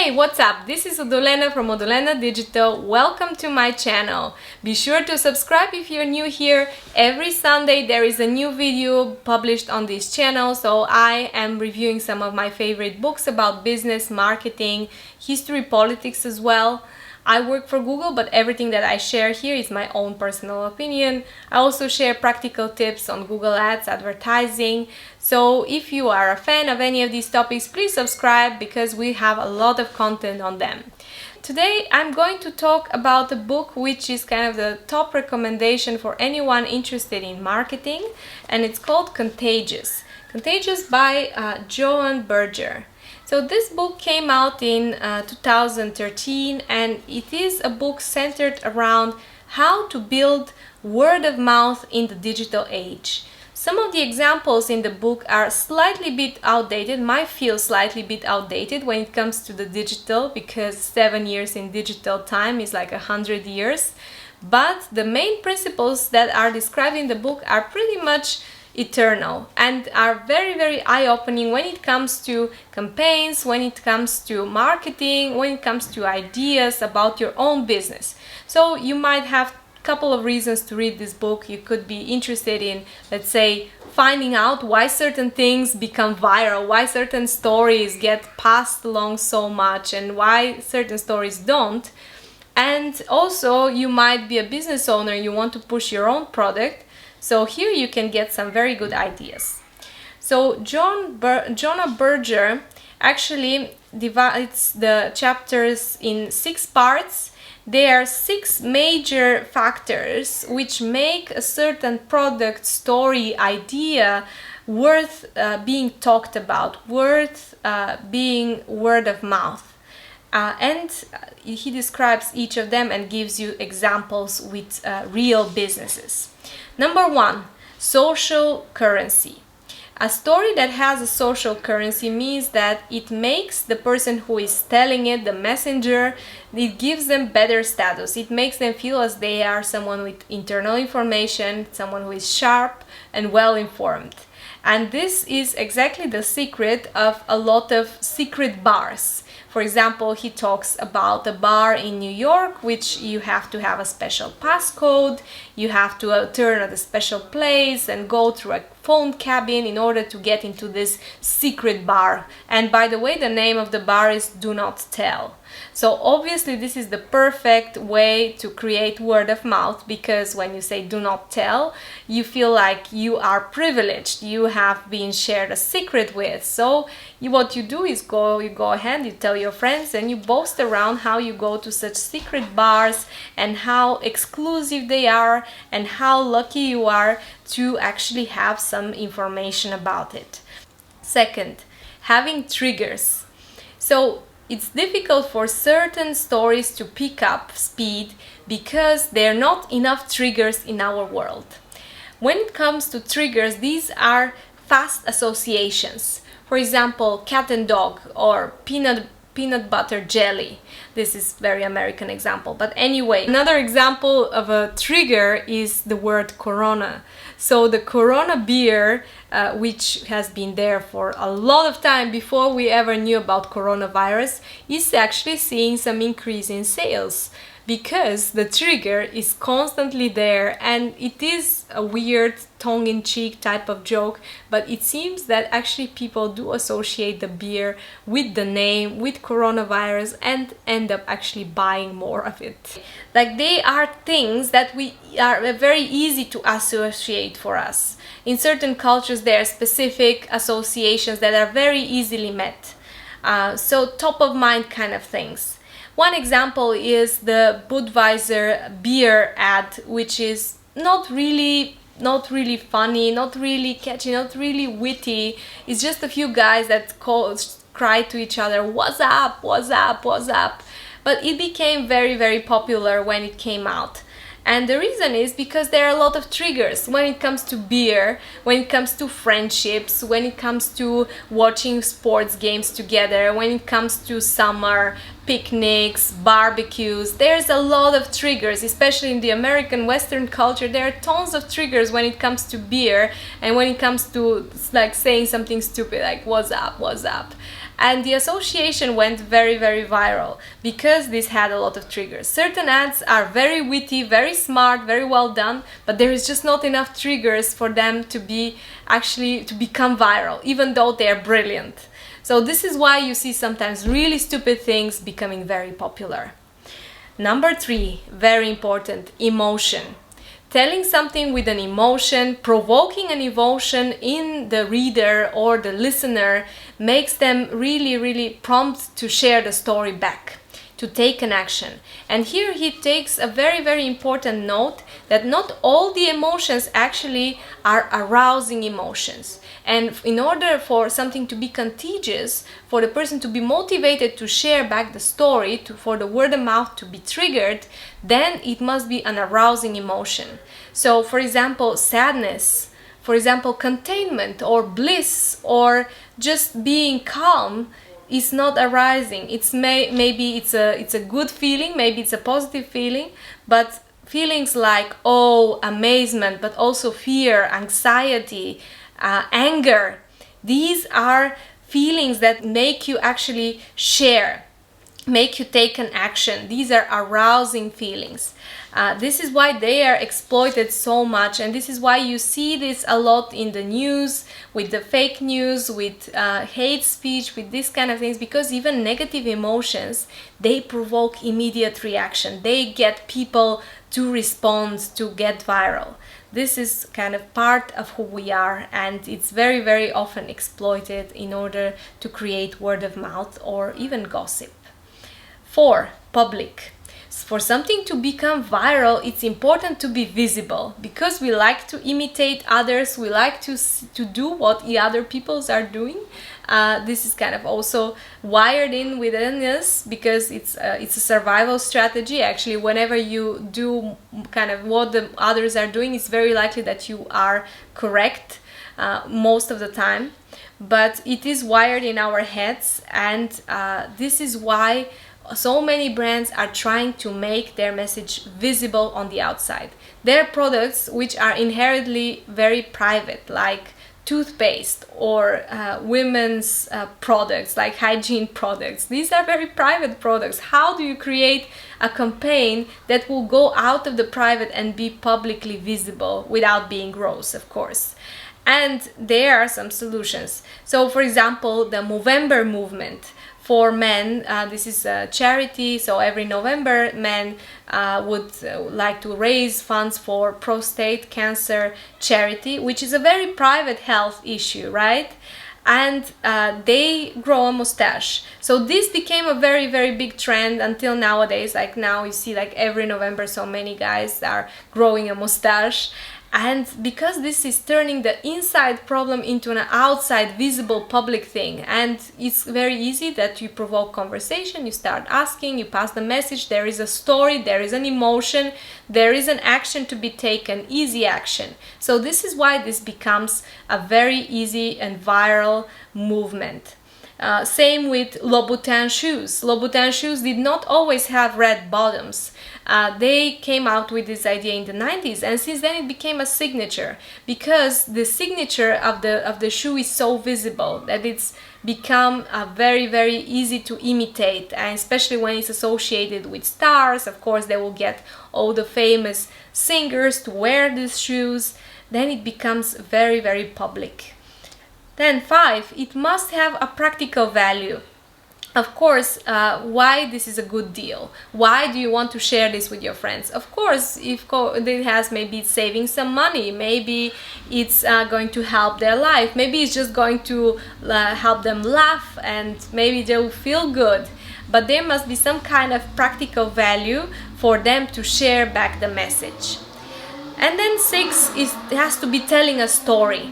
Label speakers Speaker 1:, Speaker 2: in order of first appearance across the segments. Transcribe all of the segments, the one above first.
Speaker 1: Hey, what's up? This is Odolena from Odolena Digital. Welcome to my channel. Be sure to subscribe if you're new here. Every Sunday there is a new video published on this channel, so I am reviewing some of my favorite books about business, marketing, history, politics as well. I work for Google, but everything that I share here is my own personal opinion. I also share practical tips on Google Ads, advertising. So if you are a fan of any of these topics, please subscribe because we have a lot of content on them. Today I'm going to talk about a book which is kind of the top recommendation for anyone interested in marketing, and it's called Contagious. Contagious by Jonah Berger. So this book came out in 2013, and it is a book centered around how to build word of mouth in the digital age. Some of the examples in the book are slightly bit outdated, might feel slightly bit outdated when it comes to the digital, because 7 years in digital time is like 100 years. But the main principles that are described in the book are pretty much eternal and are very eye-opening when it comes to campaigns, when it comes to marketing, when it comes to ideas about your own business. So you might have a couple of reasons to read this book. You could be interested in, let's say, finding out why certain things become viral, why certain stories get passed along so much and why certain stories don't. And also you might be a business owner, you want to push your own product. So here you can get some very good ideas. So Jonah Berger actually divides the chapters in 6 parts. There are 6 major factors which make a certain product, story, idea worth being talked about, worth being word of mouth. And he describes each of them and gives you examples with real businesses. Number 1, social currency. A story that has a social currency means that it makes the person who is telling it, the messenger, it gives them better status. It makes them feel as they are someone with internal information, someone who is sharp and well informed. And this is exactly the secret of a lot of secret bars. For example, he talks about a bar in New York, which you have to have a special passcode, you have to turn at a special place and go through a phone cabin in order to get into this secret bar. And by the way, the name of the bar is Do Not Tell. So obviously this is the perfect way to create word of mouth, because when you say do not tell, you feel like you are privileged, you have been shared a secret with. So what you do is you go ahead, you tell your friends and you boast around how you go to such secret bars and how exclusive they are and how lucky you are to actually have some information about it. Second, having triggers. So it's difficult for certain stories to pick up speed because there are not enough triggers in our world. When it comes to triggers, these are fast associations. For example, cat and dog or peanut butter jelly. This is very American example, but anyway, another example of a trigger is the word Corona. So the Corona beer, which has been there for a lot of time before we ever knew about coronavirus, is actually seeing some increase in sales because the trigger is constantly there, and it is a weird tongue-in-cheek type of joke, but it seems that actually people do associate the beer with the name, with coronavirus, and end up actually buying more of it. Like, they are things that we are very easy to associate for us. In certain cultures there are specific associations that are very easily met. So top of mind kind of things. One example is the Budweiser beer ad, which is not really funny, not really catchy, not really witty. It's just a few guys that cry to each other, "What's up? What's up? What's up?" But it became very popular when it came out. And the reason is because there are a lot of triggers when it comes to beer, when it comes to friendships, when it comes to watching sports games together, when it comes to summer, picnics, barbecues. There's a lot of triggers, especially in the American Western culture. There are tons of triggers when it comes to beer and when it comes to like saying something stupid like "what's up, what's up." And the association went very, very viral because this had a lot of triggers. Certain ads are very witty, very smart, very well done, but there is just not enough triggers for them to be actually to become viral, even though they are brilliant. So this is why you see sometimes really stupid things becoming very popular. Number 3, very important, emotion. Telling something with an emotion, provoking an emotion in the reader or the listener makes them really, really prompt to share the story back, to take an action. And here he takes a very, very important note that not all the emotions actually are arousing emotions. And in order for something to be contagious, for the person to be motivated to share back the story, for the word of mouth to be triggered, then it must be an arousing emotion. So, for example, sadness, for example, containment or bliss or just being calm is not arising. Maybe it's a good feeling, maybe it's a positive feeling, but feelings like awe, amazement, but also fear, anxiety, anger, these are feelings that make you actually share, make you take an action. These are arousing feelings. This is why they are exploited so much, and this is why you see this a lot in the news, with the fake news, with hate speech, with these kind of things, because even negative emotions, they provoke immediate reaction. They get people to respond, to get viral. This is kind of part of who we are, and it's very, very often exploited in order to create word of mouth or even gossip. 4, public. For something to become viral, it's important to be visible, because we like to imitate others, we like to do what the other peoples are doing. This is kind of also wired in within us, because it's a survival strategy. Actually, whenever you do kind of what the others are doing, it's very likely that you are correct most of the time. But it is wired in our heads, and this is why so many brands are trying to make their message visible on the outside. Their products, which are inherently very private, like toothpaste or women's products, like hygiene products, these are very private products. How do you create a campaign that will go out of the private and be publicly visible without being gross, of course? And there are some solutions. So, for example, the Movember movement. For men, this is a charity, so every November men would like to raise funds for prostate cancer charity, which is a very private health issue, right? And they grow a mustache. So this became a very, very big trend until nowadays. Like now you see like every November so many guys are growing a mustache. And because this is turning the inside problem into an outside visible public thing, and it's very easy that you provoke conversation, you start asking, you pass the message, there is a story, there is an emotion, there is an action to be taken, easy action. So this is why this becomes a very easy and viral movement. Same with Louboutin shoes. Louboutin shoes did not always have red bottoms. They came out with this idea in the 90s, and since then it became a signature, because the signature of the shoe is so visible that it's become very, very easy to imitate, and especially when it's associated with stars. Of course, they will get all the famous singers to wear these shoes. Then it becomes very, very public. Then 5, it must have a practical value. Of course, why this is a good deal? Why do you want to share this with your friends? Of course, if it has, maybe it's saving some money, maybe it's going to help their life, maybe it's just going to help them laugh, and maybe they'll feel good. But there must be some kind of practical value for them to share back the message. And then 6 is it has to be telling a story.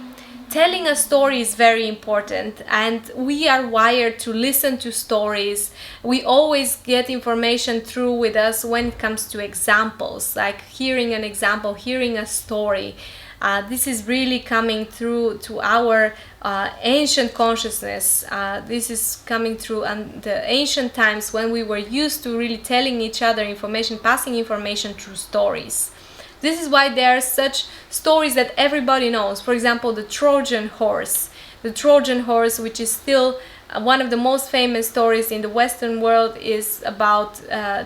Speaker 1: Telling a story is very important, and we are wired to listen to stories. We always get information through with us when it comes to examples, like hearing an example, hearing a story. This is really coming through to our ancient consciousness. This is coming through the ancient times when we were used to really telling each other information, passing information through stories. This is why there are such stories that everybody knows. For example, the Trojan horse. The Trojan horse, which is still One of the most famous stories in the Western world is about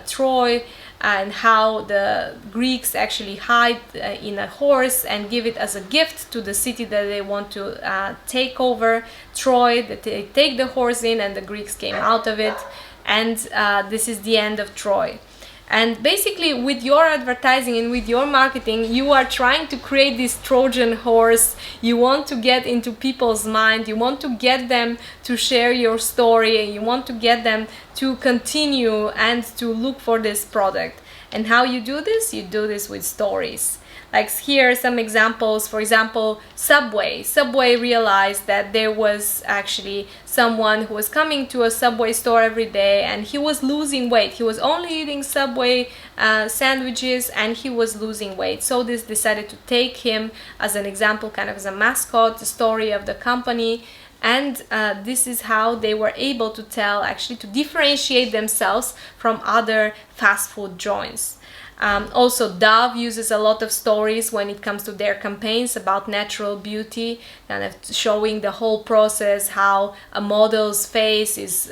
Speaker 1: Troy, and how the Greeks actually hide in a horse and give it as a gift to the city that they want to take over, Troy. That they take the horse in, and the Greeks came out of it, and this is the end of Troy. And basically, with your advertising and with your marketing, you are trying to create this Trojan horse. You want to get into people's mind, you want to get them to share your story, and you want to get them to continue and to look for this product. And how you do this? You do this with stories. Like here are some examples. For example, Subway. Subway realized that there was actually someone who was coming to a Subway store every day, and he was losing weight. He was only eating Subway sandwiches, and he was losing weight. So this decided to take him as an example, kind of as a mascot, the story of the company. And this is how they were able to tell, actually to differentiate themselves from other fast food joints. Also, Dove uses a lot of stories when it comes to their campaigns about natural beauty, kind of showing the whole process, how a model's face is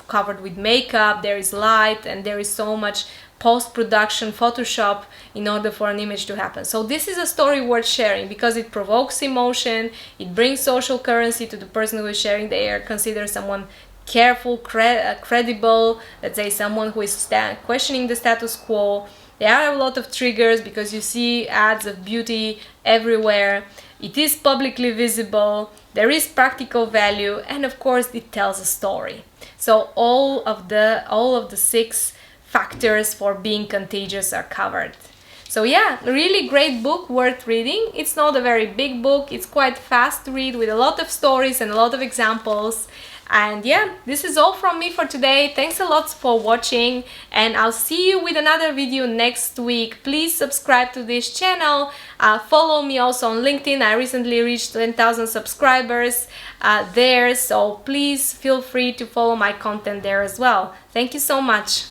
Speaker 1: covered with makeup, there is light, and there is so much post-production Photoshop in order for an image to happen. So this is a story worth sharing because it provokes emotion, it brings social currency to the person who is sharing. They are considered someone careful, credible, let's say someone who is questioning the status quo. There are a lot of triggers because you see ads of beauty everywhere. It is publicly visible, there is practical value, and of course it tells a story. So all of the 6 factors for being contagious are covered. So yeah, really great book, worth reading. It's not a very big book, it's quite fast to read with a lot of stories and a lot of examples. And yeah, this is all from me for today. Thanks a lot for watching, and I'll see you with another video next week. Please subscribe to this channel. Follow me also on LinkedIn. I recently reached 10,000 subscribers there, so please feel free to follow my content there as well. Thank you so much.